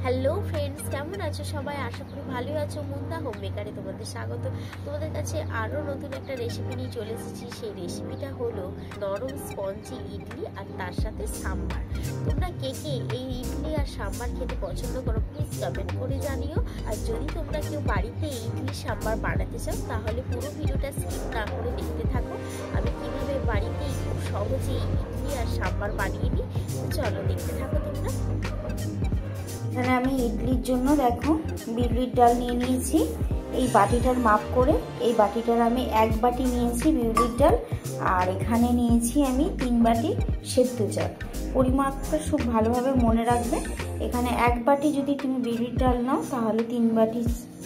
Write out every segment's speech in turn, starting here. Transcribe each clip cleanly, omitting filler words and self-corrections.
Hello friends, কেমন আছো সবাই? আশা করি ভালোই আছো। মুন্দা হোম মেকারে তোমাদের স্বাগত। তোমাদের কাছে আরও নতুন একটা রেসিপি নিয়ে চলে এসেছি। সেই রেসিপিটা হলো নরম স্পঞ্জি ইডলি আর তার সাথে সাম্বার। তোমরা কে কে এই ইডলি আর সাম্বার খেতে পছন্দ করো প্লিজ কমেন্ট করে জানিও। আর যদি তোমরা কেউ বাড়িতে ইডলি সাম্বার বানাতে চাও তাহলে পুরো ভিডিওটা স্কিপ না করে দেখতে থাকো। আমি কীভাবে বাড়িতেই খুব সহজেই ইডলি আর সাম্বার বানিয়ে নিই, চলো দেখতে থাকো তোমরা। এখানে আমি ইডলির জন্য দেখো বিউলির ডাল নিয়ে নিয়েছি। এই বাটিটার মাপ করে এই বাটিটার আমি 1 বাটি নিয়েছি বিউলির ডাল, আর এখানে নিয়েছি আমি 3 বাটি সেদ্ধ চাল। পরিমাপটা খুব ভালোভাবে মনে রাখবে। এখানে 1 বাটি যদি তুমি বিউলির ডাল নাও তাহলে 3 বাটি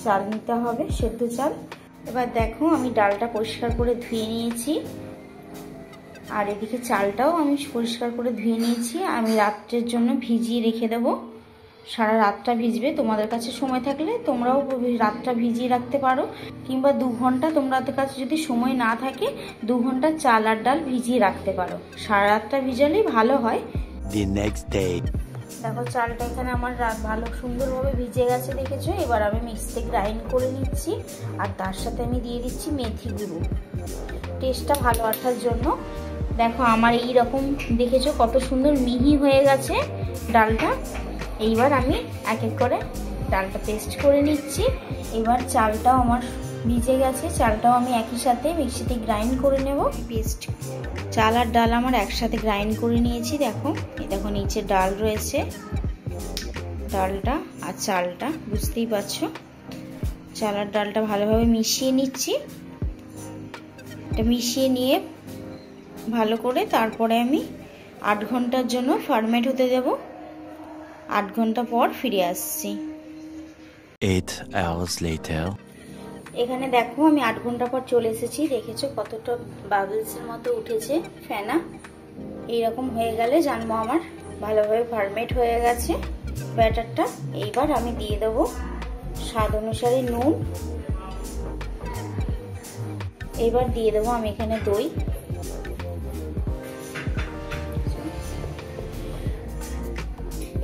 চাল নিতে হবে, সেদ্ধ চাল। এবার দেখো আমি ডালটা পরিষ্কার করে ধুয়ে নিয়েছি, আর এদিকে চালটাও আমি পরিষ্কার করে ধুয়ে নিয়েছি। আমি রাত্রের জন্য ভিজিয়ে রেখে দেবো। সারা রাতটা ভিজবে। তোমাদের কাছে সময় থাকলে তোমরাও রাতটা ভিজিয়ে রাখতে পারো, কিংবা 2 ঘন্টা তোমাদের কাছে যদি সময় না থাকে 2 ঘন্টা চাল আর ডাল ভিজিয়ে রাখতে পারো। সারা রাতটা ভিজালেই ভালো হয়। দেখো চালটা এখানে আমার ভালো সুন্দরভাবে ভিজে গেছে, দেখেছো। এবার আমি মিক্সিতে গ্রাইন্ড করে নিচ্ছি, আর তার সাথে আমি দিয়ে দিচ্ছি মেথি গুঁড়ো টেস্টটা ভালো আসার জন্য। দেখো আমার এই রকম দেখেছো কত সুন্দর মিহি হয়ে গেছে ডালটা। এইবার আমি এক এক করে ডালটা পেস্ট করে নিচ্ছি। এবার চালটাও আমার ভিজে গেছে, চালটাও আমি একই সাথে মিক্সিতে গ্রাইন্ড করে নেব। পেস্ট চাল আর ডাল আমার একসাথে গ্রাইন্ড করে নিয়েছি। দেখো এই দেখো নিচে ডাল রয়েছে, ডালটা আর চালটা বুঝতেই পারছো। চাল আর ডালটা ভালোভাবে মিশিয়ে নিচ্ছি। এটা মিশিয়ে নিয়ে ভালো করে তারপরে আমি 8 ঘন্টার জন্য ফার্মেন্ট হতে দেবো। 8 ঘন্টা পর ফিরে আসছি। 8 hours later. এখানে দেখো আমি 8 ঘন্টা পর চলে এসেছি। দেখেছো কতটা বাবলসের মতো উঠেছে ফেনা। এইরকম হয়ে গেলে জানবো আমার ভালোভাবে ফার্মেন্ট হয়ে গেছে ব্যাটারটা। এইবার আমি দিয়ে দেবো স্বাদ অনুসারে নুন। এইবার দিয়ে দেবো আমি এখানে দই।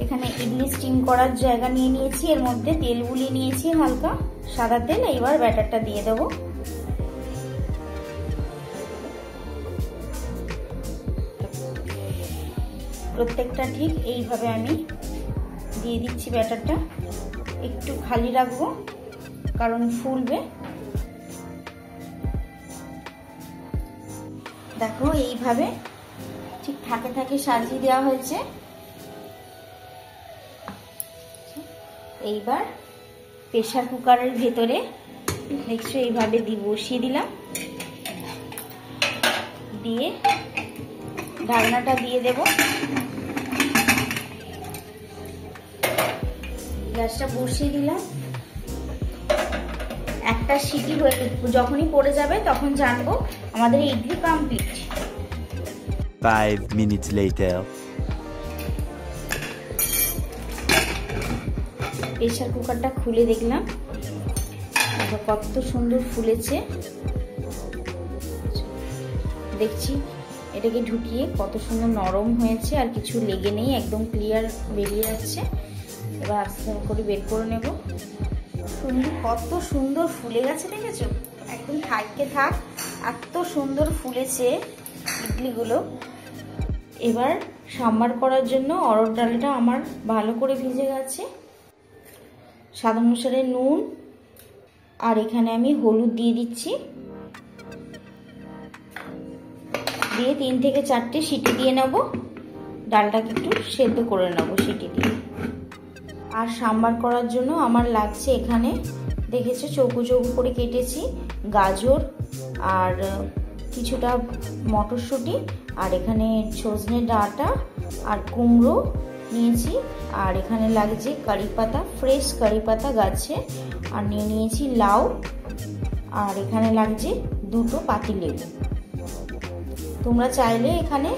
এখানে ইডলি স্টিম করার জায়গা নিয়ে নিয়েছি, এর মধ্যে তেল গুলিয়ে নিয়েছি হালকা সাদা তেল। এইবার ব্যাটারটা দিয়ে দেব। প্রত্যেকটা ঠিক এইভাবে আমি দিয়ে দিচ্ছি ব্যাটারটা। একটু খালি রাখবো কারণ ফুলবে। দেখো এইভাবে ঠিক থাকে থাকে সাজিয়ে দেওয়া হয়েছে। এইবার প্রেসার কুকারের ভেতরে দেখছো এইভাবে বসিয়ে দিলাম, দিয়ে ঢাকনাটা দিয়ে দেব। গ্যাসটা বসিয়ে দিলাম। একটা সিটি হয়ে যখনই পড়ে যাবে তখন জানবো আমাদের idli complete. 5 minutes later. Pressure কুকারটা খুলে দেখলাম কত সুন্দর ফুলেছে। দেখছি এটাকে ঢুকিয়ে কত সুন্দর নরম হয়েছে, আর কিছু লেগে নেই, একদম ক্লিয়ার বেরিয়ে যাচ্ছে। এবার আস্তে করে বের করে নেব। কত সুন্দর ফুলে গেছে দেখেছো, একদম থাকতে থাক এত সুন্দর ফুলেছে ইডলিগুলো। এবার সাম্বার করার জন্য অরহর ডালটা আমার ভালো করে ভিজে গেছে। স্বাদ অনুসারে নুন, আর এখানে আমি হলুদ দিয়ে দিচ্ছি। দিয়ে 3 থেকে 4টে সিটি দিয়ে নেব। ডালটাকে একটু সেদ্ধ করে নেব সিটি দিয়ে। আর সাম্বার করার জন্য আমার লাগছে এখানে দেখেছো চৌকো চৌকো করে কেটেছি গাজর, আর কিছুটা মটরশুঁটি, আর এখানে সজনে ডাঁটা আর কুমড়ো নিয়েছি, আর এখানে লাগছে কারি পাতা, ফ্রেশ কারি পাতা গাছে, আর নিয়ে নিয়েছি লাউ, আর এখানে লাগছে 2টো পাতিলেবু। তোমরা চাইলে এখানে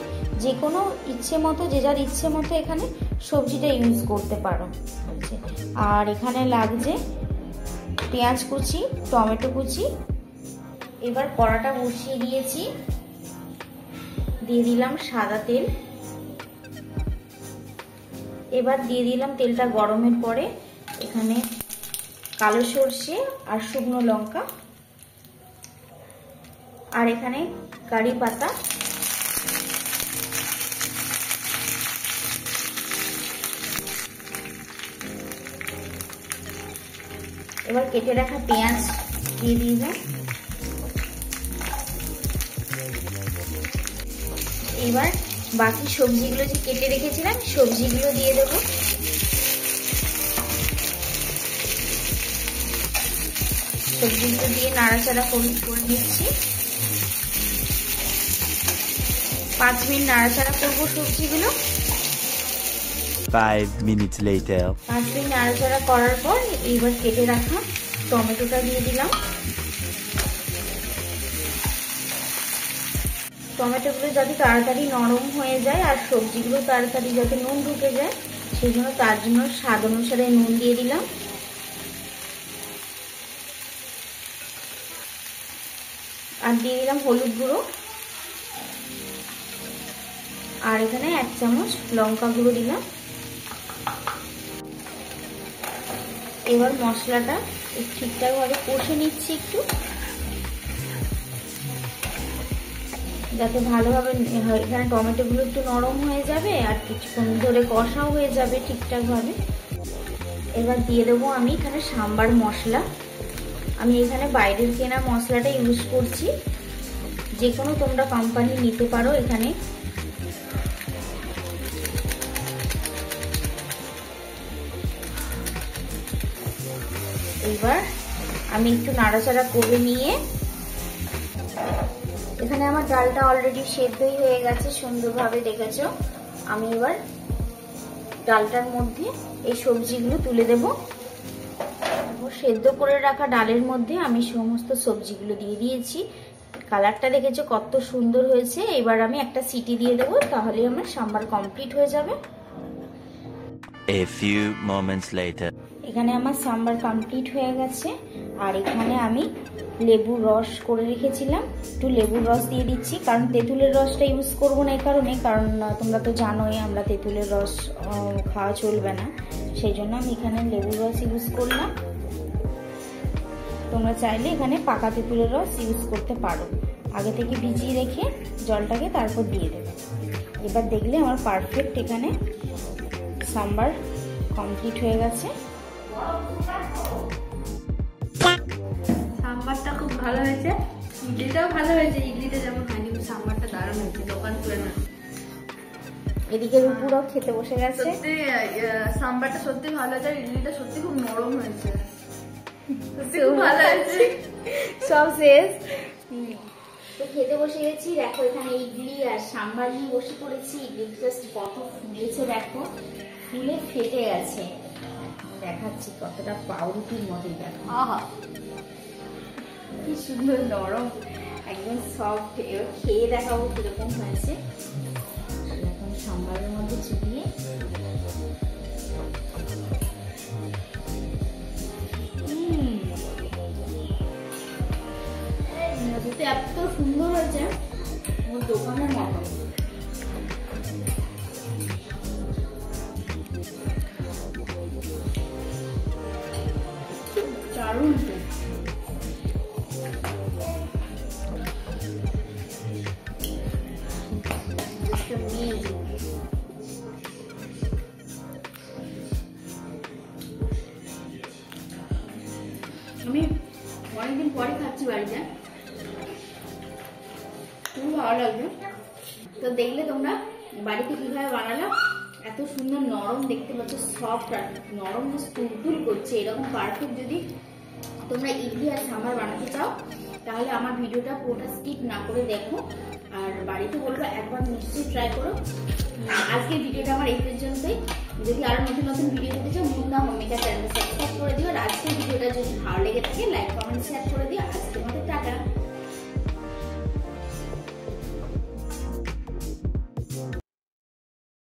যে কোনো ইচ্ছে মতো, যে যার ইচ্ছে মতো এখানে সবজিটা ইউজ করতে পারো। আর এখানে লাগছে পেঁয়াজ কুচি, টমেটো কুচি। এবার কড়াটা বসিয়ে দিয়েছি, দিয়ে দিলাম সাদা তেল। এবার দিয়ে দিলাম তেলটা গরমের পরে এখানে কালো সর্ষে আর শুকনো লঙ্কা, আর এখানে কারি পাতা, এবার কেটে রাখা পেঁয়াজ দিয়ে দিলাম। এবার বাকি সবজিগুলো যে কেটে রেখেছিলাম সবজিগুলো দিয়ে দেবো। সবজিগুলো দিয়ে নাড়াচাড়া করে নিচ্ছি। 5 মিনিট নাড়াচাড়া করবো সবজিগুলো। 5 minutes later. 5 মিনিট নাড়াচাড়া করার পর এইবার কেটে রাখা টমেটোটা দিয়ে দিলাম। টমেটোগুলো যাতে তাড়াতাড়ি নরম হয়ে যায় আর সবজিগুলো তাড়াতাড়ি যাতে নুন ঢুকে যায় সেই জন্য তার জন্য স্বাদ অনুসারে নুন দিয়ে দিলাম। আর দিয়ে দিলাম হলুদ গুঁড়ো, আর এখানে 1 চামচ লঙ্কা গুঁড়ো দিলাম। এবার মশলাটা ঠিকঠাক ভাবে কষে নিচ্ছি একটু, যাতে ভালোভাবে এখানে টমেটোগুলো একটু নরম হয়ে যাবে আর কিছুক্ষণ ধরে কষাও হয়ে যাবে ঠিকঠাক ভাবে। এবার দিয়ে দেবো আমি এখানে সাম্বার মশলা। আমি এখানে বাইরের কেনা মশলাটা ইউজ করছি, যে কোনো তোমরা কোম্পানি নিতে পারো। এখানে এবার আমি একটু নাড়াচাড়া করে নিয়ে এখানে আমার ডালটা অলরেডি সেদ্ধই হয়ে গেছে সুন্দরভাবে, দেখেছো। আমি এবার ডালটার মধ্যে এই সবজিগুলো তুলে দেব। সেদ্ধ করে রাখা ডালের মধ্যে আমি সমস্ত সবজিগুলো দিয়ে দিয়েছি। কালারটা দেখেছো কত সুন্দর হয়েছে। এবার আমি একটা সিটি দিয়ে দেবো, তাহলে আমার সাম্বার কমপ্লিট হয়ে যাবে। A few moments later. এখানে আমার সাম্বার কমপ্লিট হয়ে গেছে। আর এখানে আমি লেবুর রস করে রেখেছিলাম, একটু লেবুর রস দিয়ে দিচ্ছি, কারণ তেঁতুলের রসটা ইউজ করবো না এই কারণে, কারণ তোমরা তো জানোই আমরা তেঁতুলের রস খাওয়া চলবে না, সেই জন্য আমি এখানে লেবুর রস ইউজ করলাম। তোমরা চাইলে এখানে পাকা তেঁতুলের রস ইউজ করতে পারো। আগে থেকে ভিজিয়ে রেখে জলটাকে তারপর দিয়ে দেবে। এবার দেখলে আমার পারফেক্ট এখানে সাম্বার কমপ্লিট হয়ে গেছে। সাম্বারটা খুব ভালো হয়েছে, ইডলিটাও ভালো হয়েছে। ইডলিটা যেমন হয়নি, সাম্বারটা দারুণ হয়েছে, দোকান তুলে না। এদিকে রূপুরাও খেতে বসে গেছে। সত্যি সাম্বারটা সত্যি ভালো হয়েছে, ইডলিটা সত্যি খুব নরম হয়েছে, সত্যি খুব ভালো হয়েছে। সব শেষ তো খেতে বসে গেছি। দেখো এখানে ইডলি আর সাম্বার নিয়ে বসে পড়েছি। ইডলি জাস্ট কত ফুলেছে দেখো, ফুলে ফেটে গেছে। দেখাচ্ছি কতটা পাউরুটির মতোই দেখো। আহা, কি সুন্দর নরম, একদম সফট। এবার খেয়ে দেখাবো কিরকম হয়েছে। এখন সাম্বারের মধ্যে চিবিয়ে এত সুন্দর হয়েছে, ওর দোকানের মতো। দারুণ আমি অনেকদিন পরে খাচ্ছি বাড়িতে, খুব ভালো লাগবে। তো দেখলে তোমরা বাড়িতে কিভাবে বানালাম, এত সুন্দর নরম, দেখতে পাচ্ছ সফট আর নরম, তুলতুল করছে। এরকম পারফেক্ট যদি তোমরা ইডলি আর সাম্বার বানাতে চাও তাহলে আমার ভিডিওটা পুরোটা স্কিপ না করে দেখো, আর বাড়িতে বলবো একবার নিশ্চয়ই ট্রাই করো। আজকের ভিডিওটা আমার এই পর্যন্তই। যদি আরো নতুন নতুন ভিডিও দেখতে চাও মুন্দা হোমমেকার চ্যানেল সাবস্ক্রাইব করে দিও। আর আজকের ভিডিওটা যদি ভালো লেগে থাকে লাইক